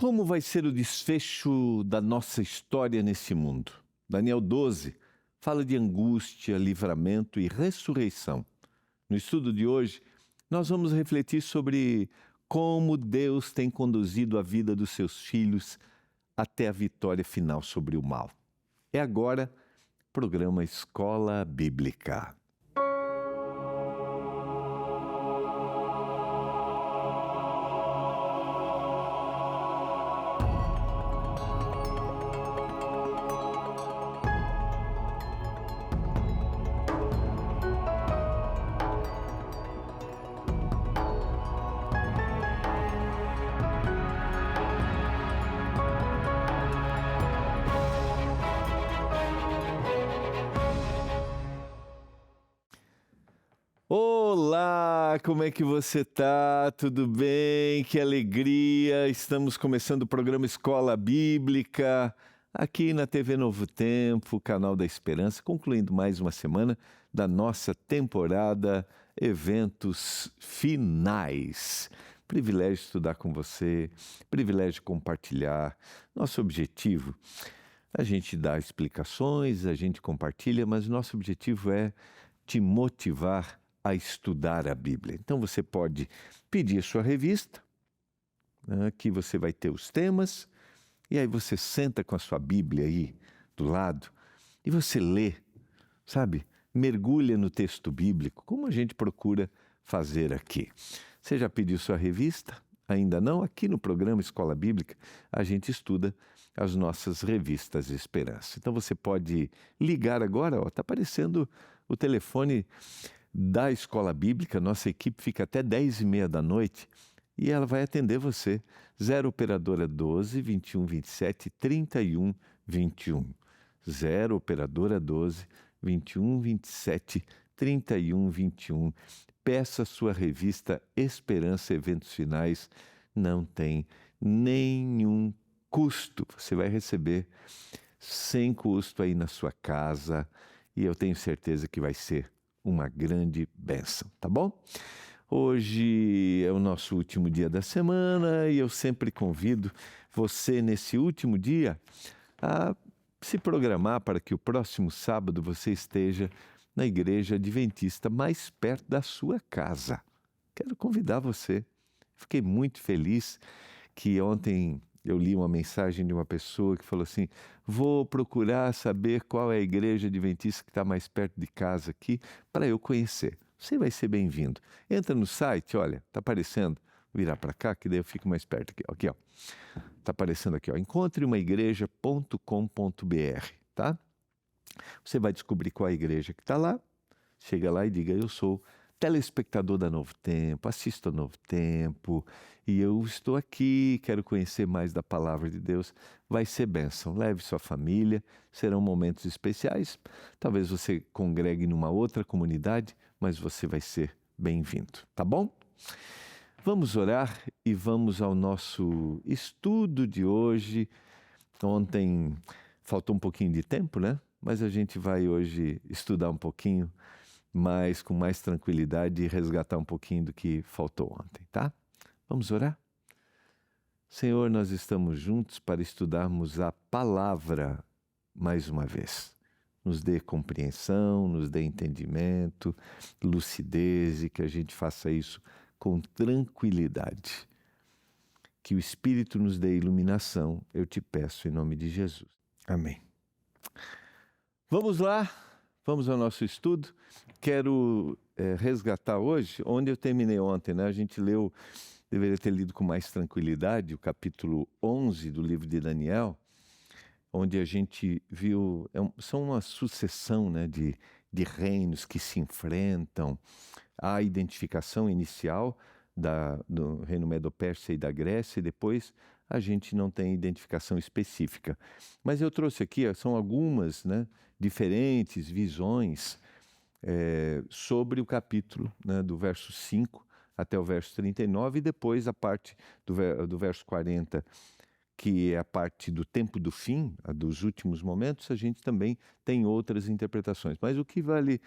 Como vai ser o desfecho da nossa história nesse mundo? Daniel 12 fala de angústia, livramento e ressurreição. No estudo de hoje, nós vamos refletir sobre como Deus tem conduzido a vida dos seus filhos até a vitória final sobre o mal. É agora, programa Escola Bíblica. Olá, como é que você tá? Tudo bem? Que alegria! Estamos começando o programa Escola Bíblica, aqui na TV Novo Tempo, canal da Esperança, concluindo mais uma semana da nossa temporada Eventos Finais. Privilégio estudar com você, privilégio compartilhar. Nosso objetivo, a gente dá explicações, a gente compartilha, mas nosso objetivo é te motivar a estudar a Bíblia. Então você pode pedir sua revista, né, que você vai ter os temas, e aí você senta com a sua Bíblia aí do lado e você lê, sabe? Mergulha no texto bíblico, como a gente procura fazer aqui. Você já pediu sua revista? Ainda não? Aqui no programa Escola Bíblica a gente estuda as nossas revistas de Esperança. Então você pode ligar agora, está aparecendo o telefone da Escola Bíblica, nossa equipe fica até 10h30 da noite e ela vai atender você. 0 operadora 12 21 27 31 21. 0 operadora 12 21 27 31 21. Peça sua revista Esperança Eventos Finais, não tem nenhum custo. Você vai receber sem custo aí na sua casa e eu tenho certeza que vai ser uma grande bênção, tá bom? Hoje é o nosso último dia da semana e eu sempre convido você nesse último dia a se programar para que o próximo sábado você esteja na igreja adventista mais perto da sua casa. Quero convidar você. Fiquei muito feliz que ontem eu li uma mensagem de uma pessoa que falou assim: vou procurar saber qual é a igreja adventista que está mais perto de casa aqui para eu conhecer. Você vai ser bem-vindo. Entra no site, olha, está aparecendo, virar para cá que daí eu fico mais perto aqui, ó. Está aparecendo aqui, ó, encontreumaigreja.com.br, tá? Você vai descobrir qual é a igreja que está lá, chega lá e diga: eu sou telespectador da Novo Tempo, assisto a Novo Tempo e eu estou aqui, quero conhecer mais da Palavra de Deus. Vai ser bênção, leve sua família, serão momentos especiais. Talvez você congregue numa outra comunidade, mas você vai ser bem-vindo, tá bom? Vamos orar e vamos ao nosso estudo de hoje. Ontem faltou um pouquinho de tempo, né? Mas a gente vai hoje estudar um pouquinho mas com mais tranquilidade e resgatar um pouquinho do que faltou ontem, tá? Vamos orar? Senhor, nós estamos juntos para estudarmos a palavra mais uma vez. Nos dê compreensão, nos dê entendimento, lucidez e que a gente faça isso com tranquilidade. Que o Espírito nos dê iluminação, eu te peço em nome de Jesus. Amém. Vamos lá. Vamos ao nosso estudo. Quero resgatar hoje, onde eu terminei ontem, né? A gente leu, deveria ter lido com mais tranquilidade, o capítulo 11 do livro de Daniel, onde a gente viu, são uma sucessão, né, de reinos que se enfrentam, a identificação inicial do reino Medo-Persa e da Grécia, e depois a gente não tem identificação específica. Mas eu trouxe aqui, são algumas, né, diferentes visões sobre o capítulo, né, do verso 5 até o verso 39, e depois a parte do verso 40, que é a parte do tempo do fim, a dos últimos momentos, a gente também tem outras interpretações. Mas o que vale,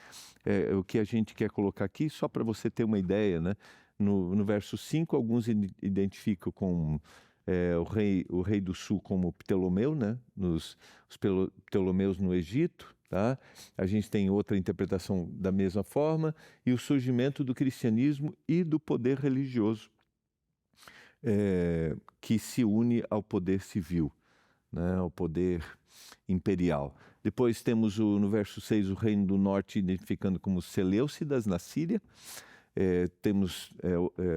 o que a gente quer colocar aqui, só para você ter uma ideia, né? No verso 5, alguns identificam com o rei do sul como Ptolomeu, né? Ptolomeus no Egito, tá? A gente tem outra interpretação da mesma forma, e o surgimento do cristianismo e do poder religioso, que se une ao poder civil, né? Ao poder imperial. Depois temos no verso 6 o reino do norte identificando como Seleucidas na Síria. Temos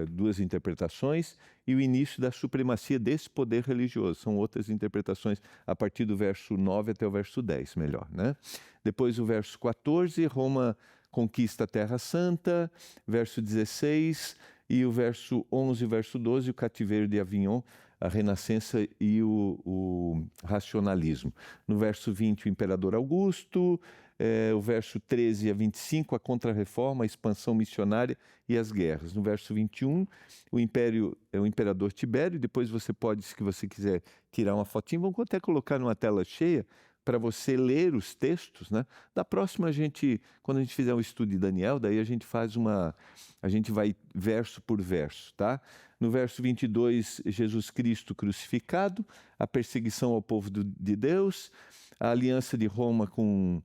duas interpretações, e o início da supremacia desse poder religioso. São outras interpretações a partir do verso 9 até o verso 10, melhor, né? Depois o verso 14, Roma conquista a Terra Santa, verso 16, e o verso 11 e o verso 12, o cativeiro de Avignon, a renascença e o racionalismo. No verso 20, o imperador Augusto. O verso 13 a 25, a Contra-Reforma, a expansão missionária e as guerras. No verso 21, o imperador Tibério. Depois você pode, se você quiser, tirar uma fotinha. Vamos até colocar numa tela cheia para você ler os textos, né? Da próxima, quando a gente fizer um estudo de Daniel, daí a gente vai verso por verso, tá? No verso 22, Jesus Cristo crucificado, a perseguição ao povo de Deus, a aliança de Roma com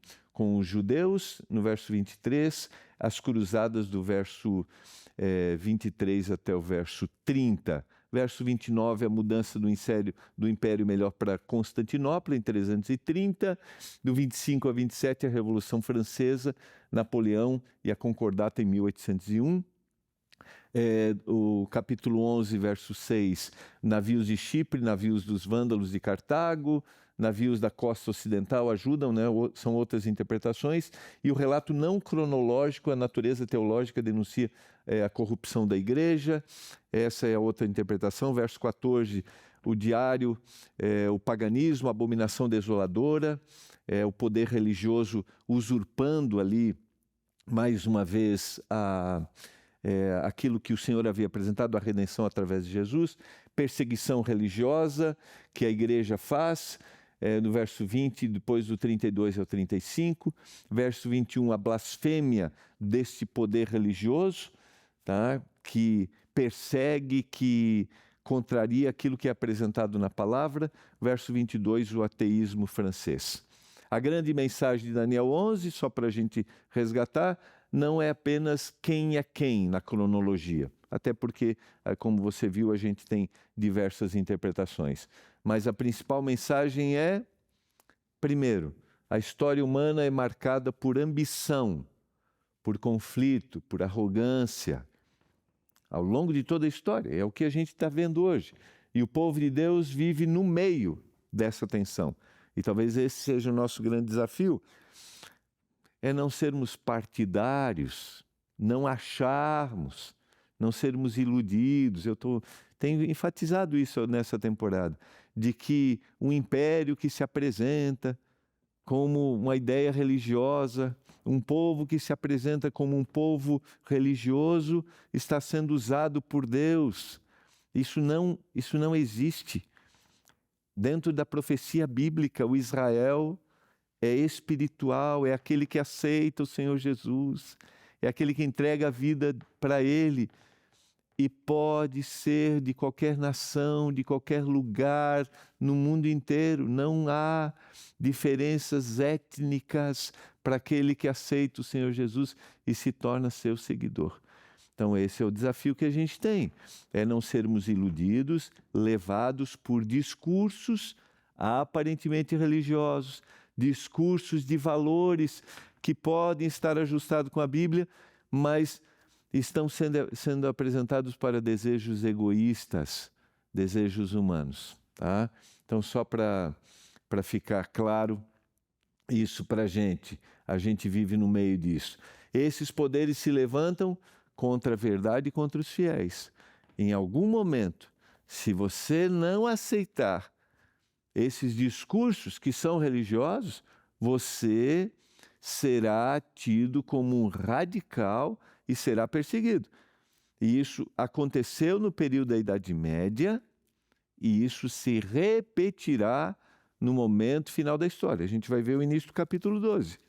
os judeus. No verso 23, as cruzadas do verso 23 até o verso 30. Verso 29, a mudança do Império melhor para Constantinopla, em 330. Do 25 a 27, a Revolução Francesa, Napoleão e a Concordata em 1801. O capítulo 11, verso 6, navios de Chipre, navios dos vândalos de Cartago, navios da costa ocidental ajudam, né? São outras interpretações. E o relato não cronológico, a natureza teológica denuncia a corrupção da igreja. Essa é a outra interpretação. Verso 14, o diário, o paganismo, a abominação desoladora, o poder religioso usurpando ali, mais uma vez, aquilo que o Senhor havia apresentado, a redenção através de Jesus. Perseguição religiosa que a igreja faz, no verso 20, depois do 32 ao 35. Verso 21, a blasfêmia deste poder religioso, tá? Que persegue, que contraria aquilo que é apresentado na palavra. Verso 22, o ateísmo francês. A grande mensagem de Daniel 11, só para a gente resgatar, não é apenas quem é quem na cronologia, até porque, como você viu, a gente tem diversas interpretações. Mas a principal mensagem é, primeiro, a história humana é marcada por ambição, por conflito, por arrogância, ao longo de toda a história. É o que a gente está vendo hoje. E o povo de Deus vive no meio dessa tensão. E talvez esse seja o nosso grande desafio, é não sermos partidários, não acharmos, não sermos iludidos. Tenho enfatizado isso nessa temporada, de que um império que se apresenta como uma ideia religiosa, um povo que se apresenta como um povo religioso, está sendo usado por Deus. Isso não existe. Dentro da profecia bíblica, o Israel é espiritual, é aquele que aceita o Senhor Jesus, é aquele que entrega a vida para Ele, e pode ser de qualquer nação, de qualquer lugar, no mundo inteiro. Não há diferenças étnicas para aquele que aceita o Senhor Jesus e se torna seu seguidor. Então esse é o desafio que a gente tem, é não sermos iludidos, levados por discursos aparentemente religiosos, discursos de valores que podem estar ajustados com a Bíblia, mas estão sendo apresentados para desejos egoístas, desejos humanos, tá? Então, só para ficar claro isso para a gente vive no meio disso. Esses poderes se levantam contra a verdade e contra os fiéis. Em algum momento, se você não aceitar esses discursos que são religiosos, você será tido como um radical e será perseguido. E isso aconteceu no período da Idade Média, e isso se repetirá no momento final da história. A gente vai ver o início do capítulo 12.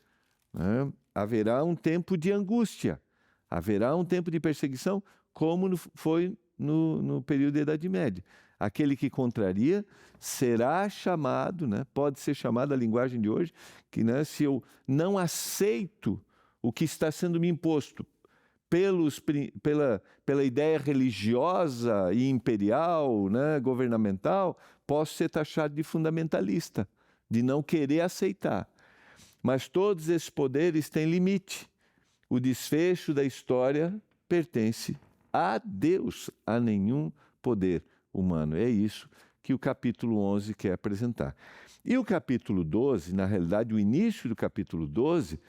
Né? Haverá um tempo de angústia, haverá um tempo de perseguição, como foi no período da Idade Média. Aquele que contraria será chamado, né? Pode ser chamado, a linguagem de hoje, que, né, se eu não aceito o que está sendo me imposto pela ideia religiosa e imperial, né, governamental, posso ser taxado de fundamentalista, de não querer aceitar. Mas todos esses poderes têm limite. O desfecho da história pertence a Deus, a nenhum poder humano. É isso que o capítulo 11 quer apresentar. E o capítulo 12, na realidade, o início do capítulo 12,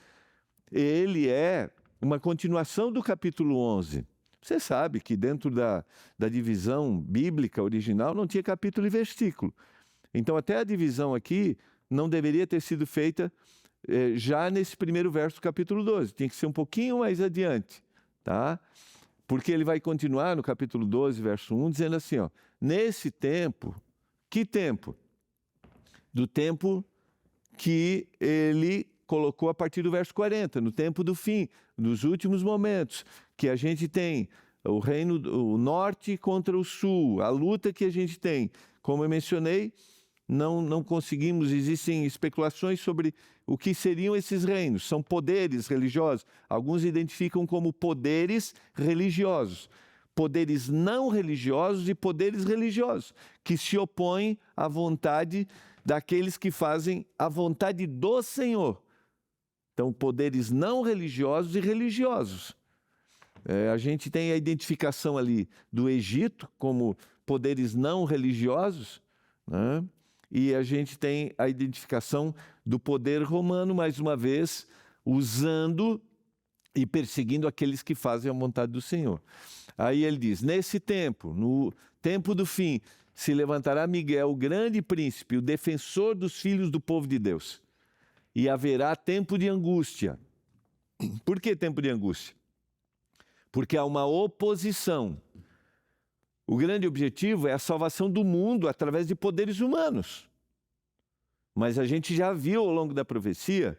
ele é uma continuação do capítulo 11. Você sabe que dentro da divisão bíblica original não tinha capítulo e versículo. Então, até a divisão aqui não deveria ter sido feita já nesse primeiro verso do capítulo 12. Tinha que ser um pouquinho mais adiante, tá? Porque ele vai continuar no capítulo 12, verso 1, dizendo assim, ó, nesse tempo, que tempo? Do tempo que ele colocou a partir do verso 40, no tempo do fim, nos últimos momentos, que a gente tem o reino, o norte contra o sul, a luta que a gente tem. Como eu mencionei, não conseguimos, existem especulações sobre o que seriam esses reinos. São poderes religiosos. Alguns identificam como poderes religiosos. Poderes não religiosos e poderes religiosos, que se opõem à vontade daqueles que fazem a vontade do Senhor. Então, poderes não religiosos e religiosos. A gente tem a identificação ali do Egito como poderes não religiosos, né? E a gente tem a identificação do poder romano, mais uma vez, usando e perseguindo aqueles que fazem a vontade do Senhor. Aí ele diz, nesse tempo, no tempo do fim, se levantará Miguel, o grande príncipe, o defensor dos filhos do povo de Deus. E haverá tempo de angústia. Por que tempo de angústia? Porque há uma oposição. O grande objetivo é a salvação do mundo através de poderes humanos. Mas a gente já viu ao longo da profecia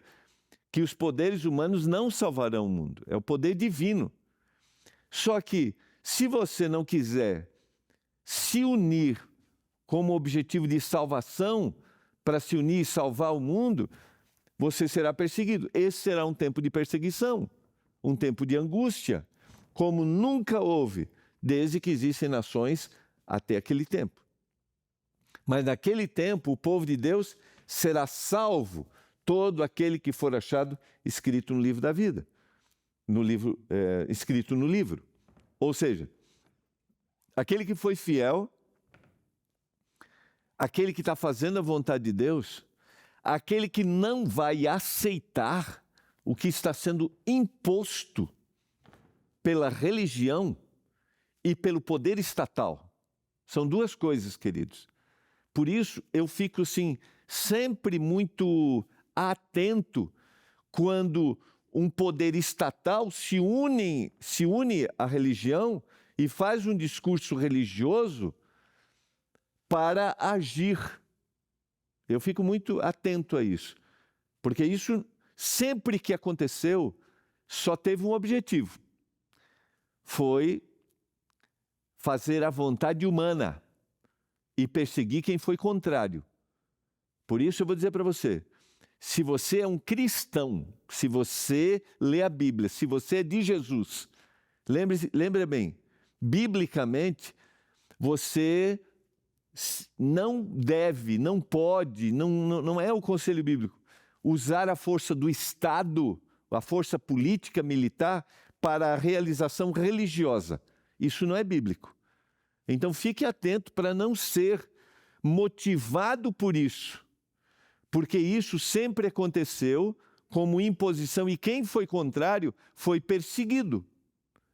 que os poderes humanos não salvarão o mundo. É o poder divino. Só que, se você não quiser se unir como objetivo de salvação, para se unir e salvar o mundo, você será perseguido. Esse será um tempo de perseguição, um tempo de angústia, como nunca houve, desde que existem nações até aquele tempo. Mas naquele tempo, o povo de Deus será salvo, todo aquele que for achado escrito no livro da vida, escrito no livro. Ou seja, aquele que foi fiel, aquele que está fazendo a vontade de Deus, aquele que não vai aceitar o que está sendo imposto pela religião e pelo poder estatal. São duas coisas, queridos. Por isso, eu fico, assim, sempre muito atento quando um poder estatal se une à religião e faz um discurso religioso para agir. Eu fico muito atento a isso, porque isso, sempre que aconteceu, só teve um objetivo. Foi fazer a vontade humana e perseguir quem foi contrário. Por isso eu vou dizer para você, se você é um cristão, se você lê a Bíblia, se você é de Jesus, lembre bem, biblicamente, você não deve, não pode, não é o conselho bíblico, usar a força do Estado, a força política, militar, para a realização religiosa. Isso não é bíblico. Então fique atento para não ser motivado por isso, porque isso sempre aconteceu como imposição e quem foi contrário foi perseguido,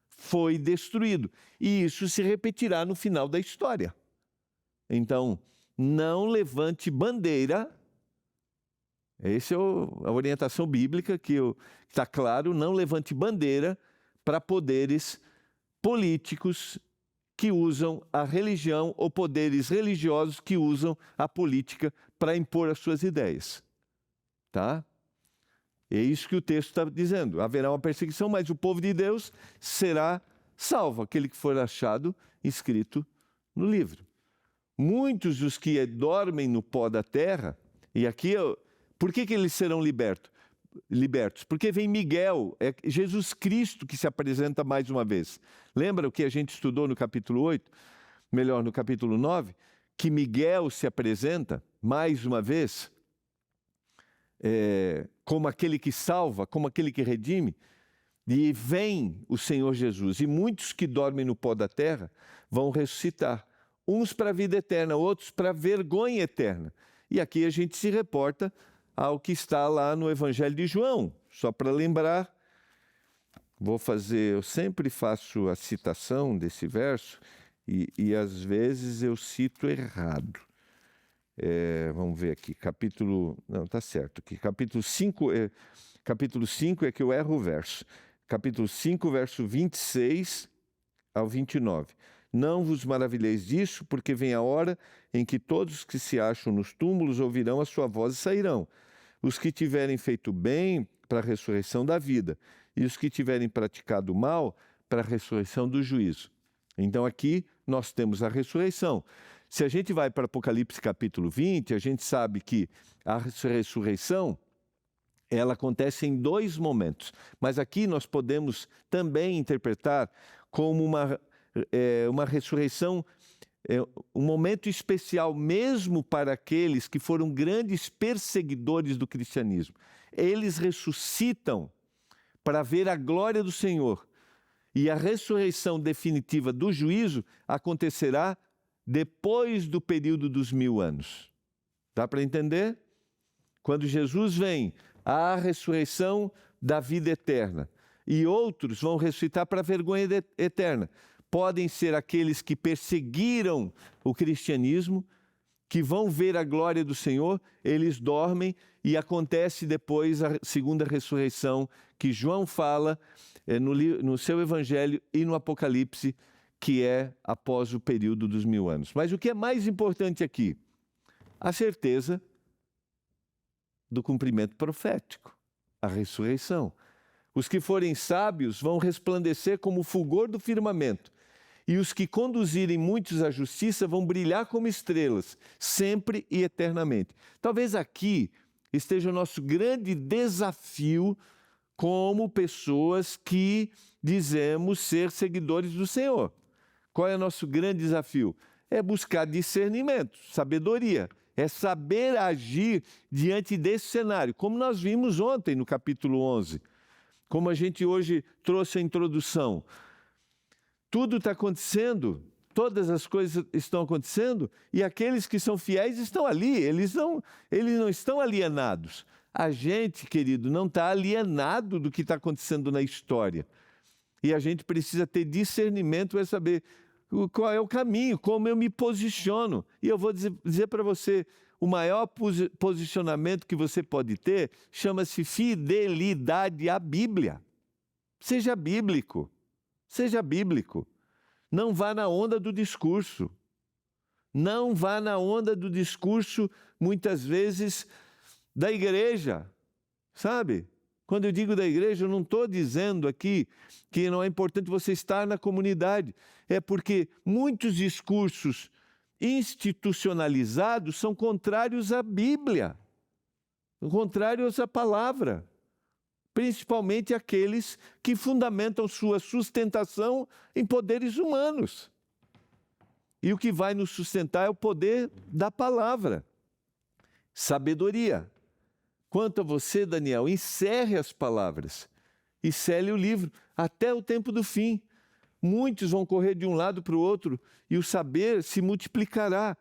foi destruído. E isso se repetirá no final da história. Então, não levante bandeira. Essa é a orientação bíblica que está claro, não levante bandeira para poderes políticos que usam a religião ou poderes religiosos que usam a política para impor as suas ideias. Tá? É isso que o texto está dizendo. Haverá uma perseguição, mas o povo de Deus será salvo, aquele que for achado escrito no livro. muitos dos que dormem no pó da terra, e aqui, por que eles serão libertos? Porque vem Miguel, é Jesus Cristo que se apresenta mais uma vez. Lembra o que a gente estudou no capítulo 8? Melhor, no capítulo 9? Que Miguel se apresenta mais uma vez como aquele que salva, como aquele que redime. E vem o Senhor Jesus. E muitos que dormem no pó da terra vão ressuscitar. Uns para a vida eterna, outros para a vergonha eterna. E aqui a gente se reporta ao que está lá no Evangelho de João. Só para lembrar, eu sempre faço a citação desse verso e às vezes eu cito errado. Vamos ver aqui, não, está certo aqui, capítulo 5 é que eu erro o verso. Capítulo 5, verso 26 ao 29. Não vos maravilheis disso, porque vem a hora em que todos que se acham nos túmulos ouvirão a sua voz e sairão. Os que tiverem feito bem, para a ressurreição da vida, e os que tiverem praticado mal, para a ressurreição do juízo. Então aqui nós temos a ressurreição. Se a gente vai para Apocalipse capítulo 20, a gente sabe que a ressurreição, ela acontece em 2 momentos. Mas aqui nós podemos também interpretar como uma ressurreição, um momento especial mesmo para aqueles que foram grandes perseguidores do cristianismo. Eles ressuscitam para ver a glória do Senhor. E a ressurreição definitiva do juízo acontecerá depois do período dos 1000 anos. Dá para entender? Quando Jesus vem, há a ressurreição da vida eterna. E outros vão ressuscitar para a vergonha eterna. Podem ser aqueles que perseguiram o cristianismo, que vão ver a glória do Senhor, eles dormem e acontece depois a segunda ressurreição que João fala no seu Evangelho e no Apocalipse, que é após o período dos 1000 anos. Mas o que é mais importante aqui? A certeza do cumprimento profético, a ressurreição. Os que forem sábios vão resplandecer como o fulgor do firmamento, e os que conduzirem muitos à justiça vão brilhar como estrelas, sempre e eternamente. Talvez aqui esteja o nosso grande desafio como pessoas que dizemos ser seguidores do Senhor. Qual é o nosso grande desafio? É buscar discernimento, sabedoria. É saber agir diante desse cenário, como nós vimos ontem no capítulo 11. Como a gente hoje trouxe a introdução. Tudo está acontecendo, todas as coisas estão acontecendo, e aqueles que são fiéis estão ali, eles não estão alienados. A gente, querido, não está alienado do que está acontecendo na história. E a gente precisa ter discernimento para saber qual é o caminho, como eu me posiciono. E eu vou dizer para você, o maior posicionamento que você pode ter chama-se fidelidade à Bíblia. Seja bíblico. Seja bíblico. Não vá na onda do discurso. Não vá na onda do discurso, muitas vezes, da igreja. Sabe? Quando eu digo da igreja, eu não estou dizendo aqui que não é importante você estar na comunidade. É porque muitos discursos institucionalizados são contrários à Bíblia, contrários à palavra. Principalmente aqueles que fundamentam sua sustentação em poderes humanos. E o que vai nos sustentar é o poder da palavra. Sabedoria. Quanto a você, Daniel, encerre as palavras e cele o livro até o tempo do fim. Muitos vão correr de um lado para o outro e o saber se multiplicará.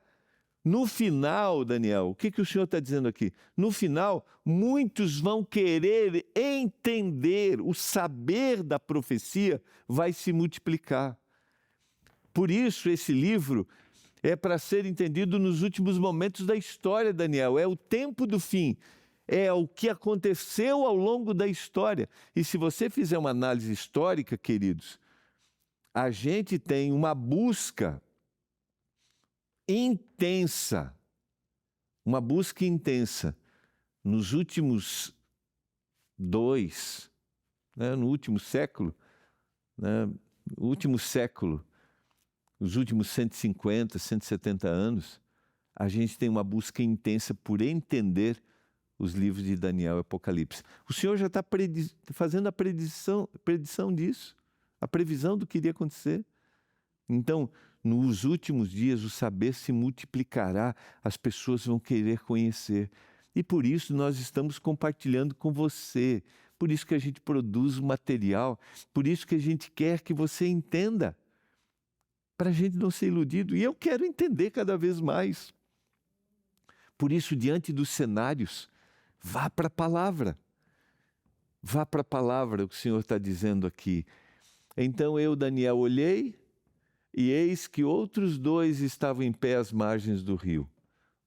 No final, Daniel, o que o Senhor está dizendo aqui? No final, muitos vão querer entender, o saber da profecia vai se multiplicar. Por isso, esse livro é para ser entendido nos últimos momentos da história, Daniel. É o tempo do fim, é o que aconteceu ao longo da história. E se você fizer uma análise histórica, queridos, a gente tem uma busca intensa, nos últimos no último século, nos últimos 150, 170 anos, a gente tem uma busca intensa por entender os livros de Daniel e Apocalipse. O Senhor já está fazendo a predição disso, a previsão do que iria acontecer. Então, nos últimos dias, o saber se multiplicará, as pessoas vão querer conhecer. E por isso nós estamos compartilhando com você, por isso que a gente produz o material, por isso que a gente quer que você entenda, para a gente não ser iludido. E eu quero entender cada vez mais. Por isso, diante dos cenários, vá para a palavra. Vá para a palavra, o que o Senhor está dizendo aqui. Então eu, Daniel, olhei, e eis que outros 2 estavam em pé às margens do rio,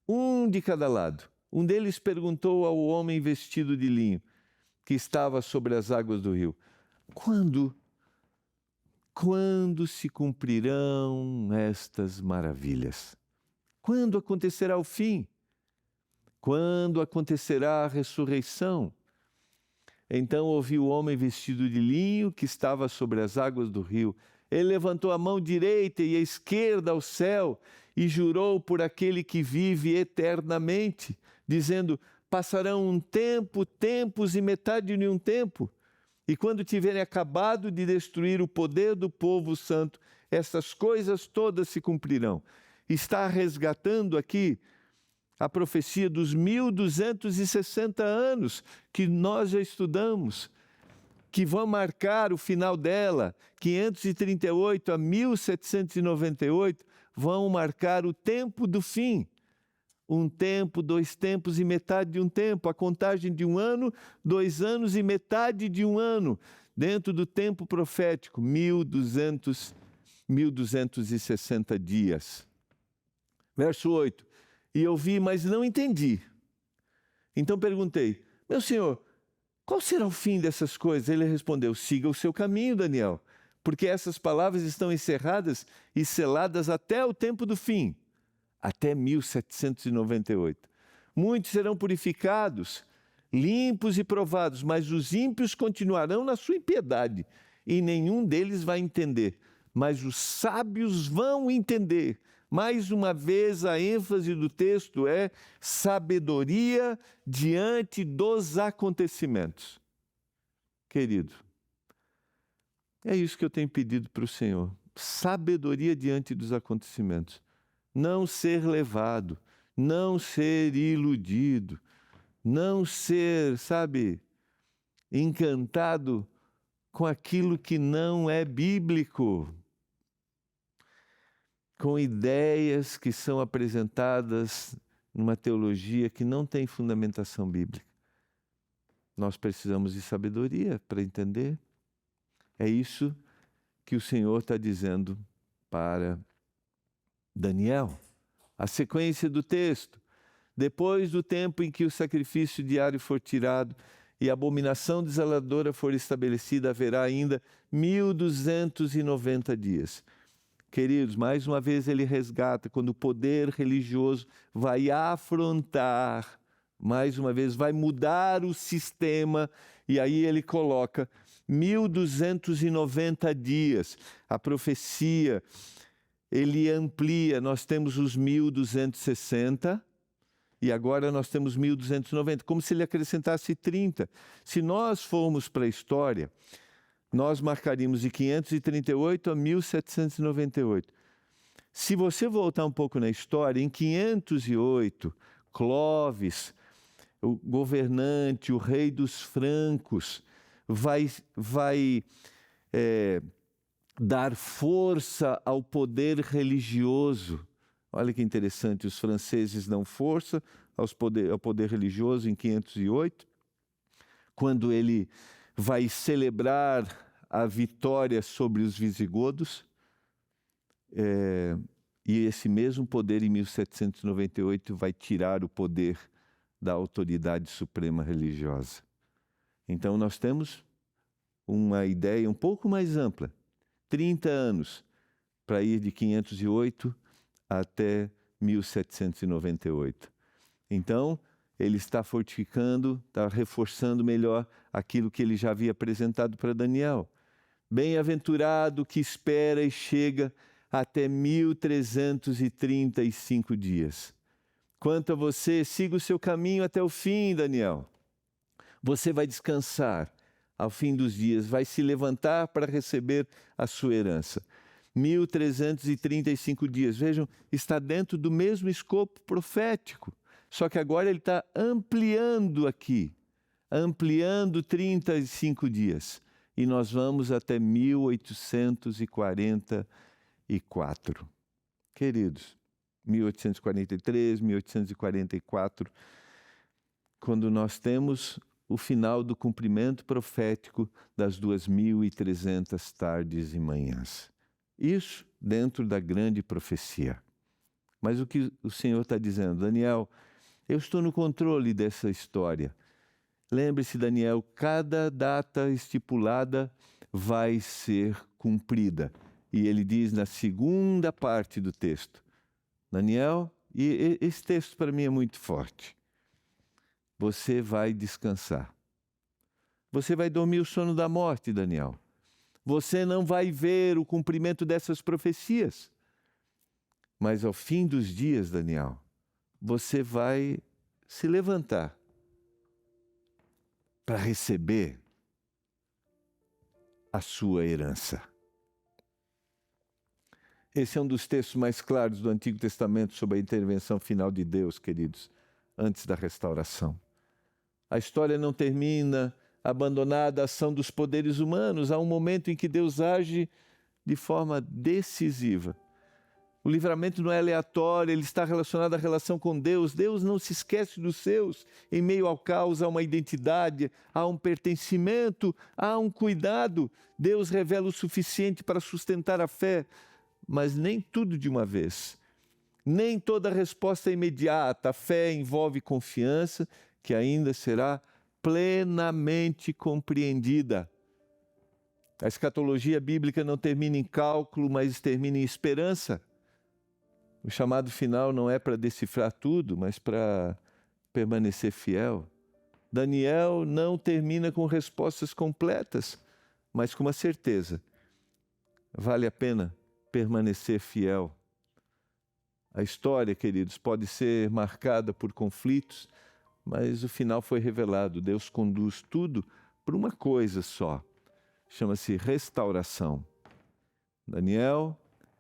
um de cada lado. Um deles perguntou ao homem vestido de linho, que estava sobre as águas do rio: Quando se cumprirão estas maravilhas? Quando acontecerá o fim? Quando acontecerá a ressurreição? Então ouvi o homem vestido de linho que estava sobre as águas do rio. Ele levantou a mão direita e a esquerda ao céu e jurou por aquele que vive eternamente, dizendo: passarão um tempo, tempos e metade de um tempo. E quando tiverem acabado de destruir o poder do povo santo, essas coisas todas se cumprirão. Está resgatando aqui a profecia dos 1260 anos que nós já estudamos, que vão marcar o final dela, 538 a 1798, vão marcar o tempo do fim. Um tempo, 2 tempos e metade de um tempo, a contagem de um ano, 2 anos e metade de um ano, dentro do tempo profético, 1260 dias. Verso 8. E eu vi, mas não entendi. Então perguntei: meu senhor, qual será o fim dessas coisas? Ele respondeu: siga o seu caminho, Daniel, porque essas palavras estão encerradas e seladas até o tempo do fim, até 1798. Muitos serão purificados, limpos e provados, mas os ímpios continuarão na sua impiedade, e nenhum deles vai entender, mas os sábios vão entender. Mais uma vez, a ênfase do texto é sabedoria diante dos acontecimentos. Querido, é isso que eu tenho pedido para o Senhor. Sabedoria diante dos acontecimentos. Não ser levado, não ser iludido, não ser, encantado com aquilo que não é bíblico, com ideias que são apresentadas numa teologia que não tem fundamentação bíblica. Nós precisamos de sabedoria para entender. É isso que o Senhor está dizendo para Daniel. A sequência do texto: depois do tempo em que o sacrifício diário for tirado e a abominação desoladora for estabelecida, haverá ainda 1290 dias. Queridos, mais uma vez ele resgata quando o poder religioso vai afrontar, mais uma vez vai mudar o sistema, e aí ele coloca 1290 dias. A profecia, ele amplia, nós temos os 1260 e agora nós temos 1290, como se ele acrescentasse 30. Se nós formos para a história, nós marcaríamos de 538 a 1798. Se você voltar um pouco na história, em 508, Clovis, o governante, o rei dos francos, vai dar força ao poder religioso. Olha que interessante, os franceses dão força ao poder religioso em 508, quando ele vai celebrar a vitória sobre os visigodos, e esse mesmo poder em 1798 vai tirar o poder da autoridade suprema religiosa. Então nós temos uma ideia um pouco mais ampla, 30 anos, para ir de 508 até 1798. Então, ele está fortificando, está reforçando melhor aquilo que ele já havia apresentado para Daniel. Bem-aventurado que espera e chega até 1335 dias. Quanto a você, siga o seu caminho até o fim, Daniel. Você vai descansar ao fim dos dias, vai se levantar para receber a sua herança. 1335 dias, vejam, está dentro do mesmo escopo profético, só que agora ele está ampliando aqui, ampliando 35 dias, e nós vamos até 1844. Queridos, 1843, 1844, quando nós temos o final do cumprimento profético das 2.300 tardes e manhãs. Isso dentro da grande profecia. Mas o que o Senhor está dizendo? Daniel, eu estou no controle dessa história. Lembre-se, Daniel, cada data estipulada vai ser cumprida. E ele diz na segunda parte do texto, Daniel, e esse texto para mim é muito forte. Você vai descansar. Você vai dormir o sono da morte, Daniel. Você não vai ver o cumprimento dessas profecias. Mas ao fim dos dias, Daniel, você vai se levantar para receber a sua herança. Esse é um dos textos mais claros do Antigo Testamento sobre a intervenção final de Deus, queridos, antes da restauração. A história não termina abandonada a ação dos poderes humanos. Há um momento em que Deus age de forma decisiva. O livramento não é aleatório, ele está relacionado à relação com Deus. Deus não se esquece dos seus. Em meio ao caos há uma identidade, há um pertencimento, há um cuidado. Deus revela o suficiente para sustentar a fé, mas nem tudo de uma vez. Nem toda resposta é imediata. A fé envolve confiança, que ainda será plenamente compreendida. A escatologia bíblica não termina em cálculo, mas termina em esperança. O chamado final não é para decifrar tudo, mas para permanecer fiel. Daniel não termina com respostas completas, mas com uma certeza. Vale a pena permanecer fiel. A história, queridos, pode ser marcada por conflitos, mas o final foi revelado. Deus conduz tudo por uma coisa só. Chama-se restauração. Daniel,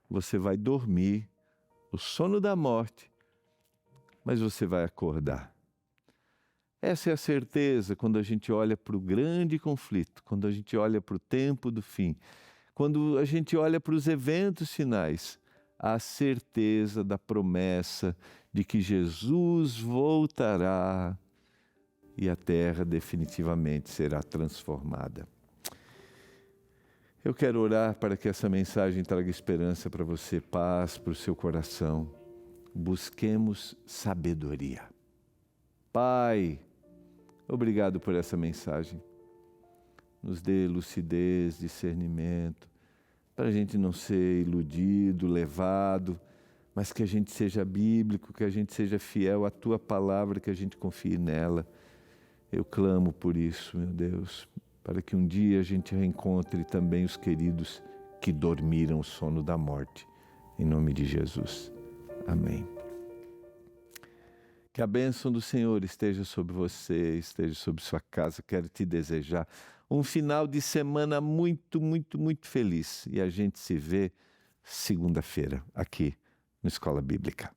você vai dormir o sono da morte, mas você vai acordar. Essa é a certeza quando a gente olha para o grande conflito, quando a gente olha para o tempo do fim, quando a gente olha para os eventos finais, a certeza da promessa de que Jesus voltará e a terra definitivamente será transformada. Eu quero orar para que essa mensagem traga esperança para você, paz para o seu coração. Busquemos sabedoria. Pai, obrigado por essa mensagem. Nos dê lucidez, discernimento, para a gente não ser iludido, levado, mas que a gente seja bíblico, que a gente seja fiel à Tua palavra, que a gente confie nela. Eu clamo por isso, meu Deus, para que um dia a gente reencontre também os queridos que dormiram o sono da morte. Em nome de Jesus. Amém. Que a bênção do Senhor esteja sobre você, esteja sobre sua casa. Quero te desejar um final de semana muito, muito, muito feliz. E a gente se vê segunda-feira aqui no Escola Bíblica.